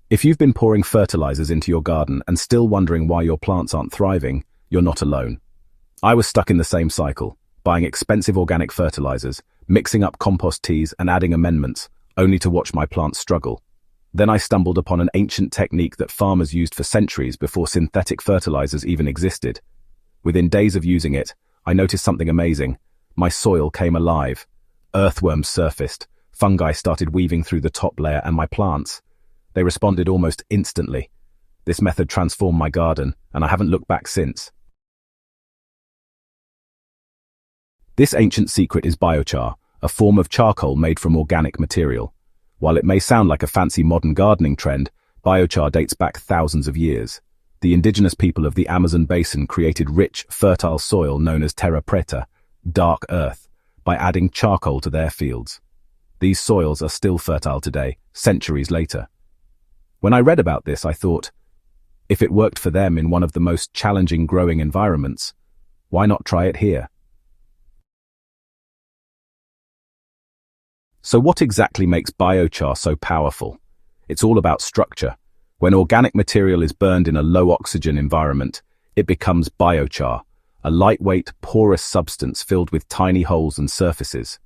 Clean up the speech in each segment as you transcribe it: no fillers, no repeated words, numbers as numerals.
If you've been pouring fertilizers into your garden and still wondering why your plants aren't thriving, you're not alone. I was stuck in the same cycle, buying expensive organic fertilizers, mixing up compost teas and adding amendments, only to watch my plants struggle. Then I stumbled upon an ancient technique that farmers used for centuries before synthetic fertilizers even existed. Within days of using it, I noticed something amazing. My soil came alive. Earthworms surfaced, fungi started weaving through the top layer, and my plants, they responded almost instantly. This method transformed my garden, and I haven't looked back since. This ancient secret is biochar, a form of charcoal made from organic material. While it may sound like a fancy modern gardening trend, biochar dates back thousands of years. The indigenous people of the Amazon basin created rich, fertile soil known as terra preta, dark earth, by adding charcoal to their fields. These soils are still fertile today, centuries later. When I read about this, I thought, if it worked for them in one of the most challenging growing environments, why not try it here? So what exactly makes biochar so powerful? It's all about structure. When organic material is burned in a low-oxygen environment, it becomes biochar, a lightweight, porous substance filled with tiny holes and surfaces.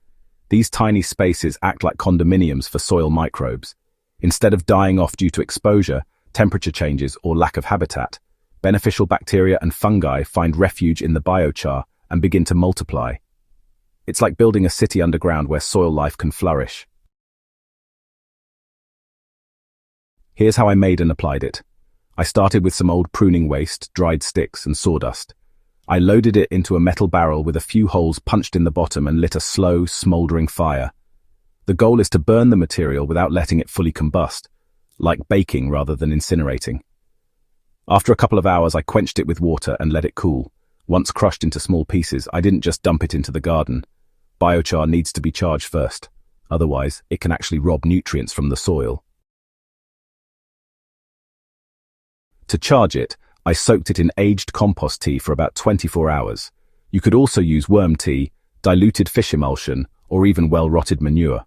These tiny spaces act like condominiums for soil microbes. Instead of dying off due to exposure, temperature changes, or lack of habitat, beneficial bacteria and fungi find refuge in the biochar and begin to multiply. It's like building a city underground where soil life can flourish. Here's how I made and applied it. I started with some old pruning waste, dried sticks, and sawdust. I loaded it into a metal barrel with a few holes punched in the bottom and lit a slow, smoldering fire. The goal is to burn the material without letting it fully combust, like baking rather than incinerating. After a couple of hours, I quenched it with water and let it cool. Once crushed into small pieces, I didn't just dump it into the garden. Biochar needs to be charged first. Otherwise, it can actually rob nutrients from the soil. To charge it, I soaked it in aged compost tea for about 24 hours. You could also use worm tea, diluted fish emulsion, or even well-rotted manure.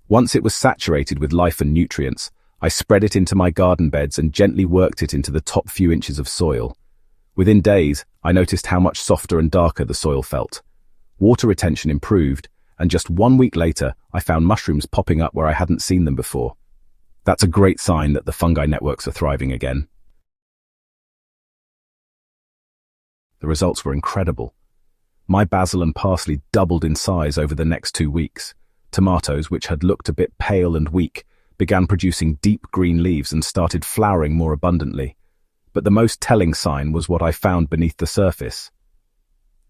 Once it was saturated with life and nutrients, I spread it into my garden beds and gently worked it into the top few inches of soil. Within days, I noticed how much softer and darker the soil felt. Water retention improved, and just 1 week later, I found mushrooms popping up where I hadn't seen them before. That's a great sign that the fungi networks are thriving again. The results were incredible. My basil and parsley doubled in size over the next 2 weeks. Tomatoes, which had looked a bit pale and weak, began producing deep green leaves and started flowering more abundantly. But the most telling sign was what I found beneath the surface.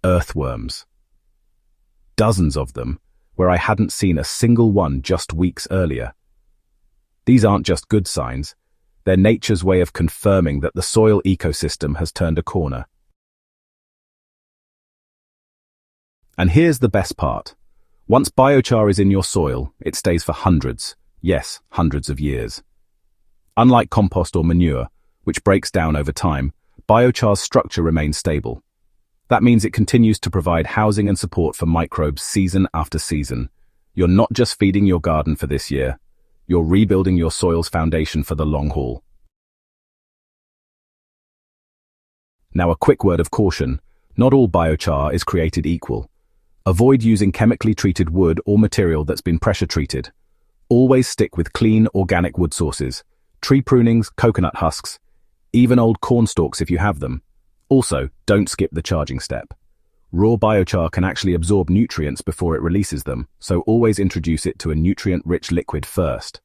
Earthworms. Dozens of them, where I hadn't seen a single one just weeks earlier. These aren't just good signs. They're nature's way of confirming that the soil ecosystem has turned a corner. And here's the best part. Once biochar is in your soil, it stays for hundreds, yes, hundreds of years. Unlike compost or manure, which breaks down over time, biochar's structure remains stable. That means it continues to provide housing and support for microbes season after season. You're not just feeding your garden for this year, you're rebuilding your soil's foundation for the long haul. Now a quick word of caution, not all biochar is created equal. Avoid using chemically treated wood or material that's been pressure treated. Always stick with clean, organic wood sources, tree prunings, coconut husks, even old corn stalks if you have them. Also, don't skip the charging step. Raw biochar can actually absorb nutrients before it releases them, so always introduce it to a nutrient-rich liquid first.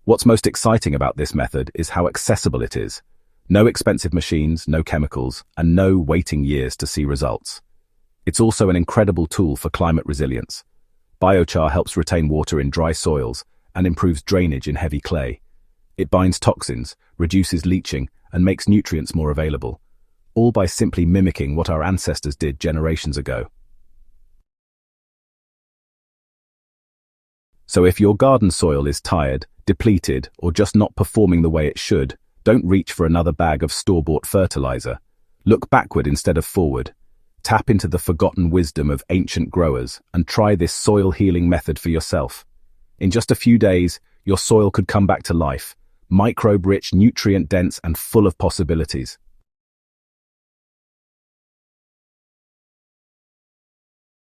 What's most exciting about this method is how accessible it is. No expensive machines, no chemicals, and no waiting years to see results. It's also an incredible tool for climate resilience. Biochar helps retain water in dry soils and improves drainage in heavy clay. It binds toxins, reduces leaching, and makes nutrients more available, all by simply mimicking what our ancestors did generations ago. So if your garden soil is tired, depleted, or just not performing the way it should, don't reach for another bag of store-bought fertilizer. Look backward instead of forward. Tap into the forgotten wisdom of ancient growers and try this soil healing method for yourself. In just a few days, your soil could come back to life, microbe-rich, nutrient-dense, and full of possibilities.